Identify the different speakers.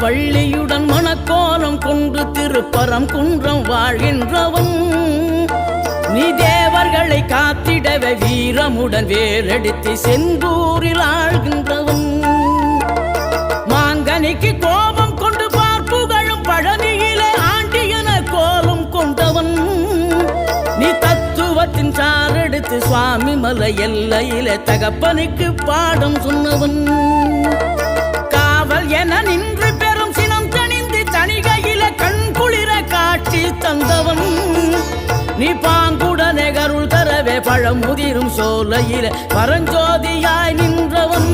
Speaker 1: வள்ளியுடன் மணக்கோலம் கொண்டு திருப்பரம் குன்றம் வாழ்கின்றவன். நீ தேவர்களை காத்திடவே வீரமுடன் வேலெடுத்து செந்தூரில் ஆழ்கின்றவன். மாங்கனிக்கு கோபம் கொண்டு பார்ப்புகழும் பழனியிலே ஆண்டியன கோலம் கொண்டவன். நீ தத்துவத்தின் சாரெடுத்து சுவாமி மலை எல்லையிலே தகப்பனுக்கு பாடம் சொன்னவன். காவல் என நின்று பெரும் சினம் தணிந்து தணிகையில கண் குளிர காட்சி தந்தவன். நீ பாங்குடனே கருள் தரவே பழமுதிரும் சோலையில பரஞ்சோதியாய் நின்றவன்.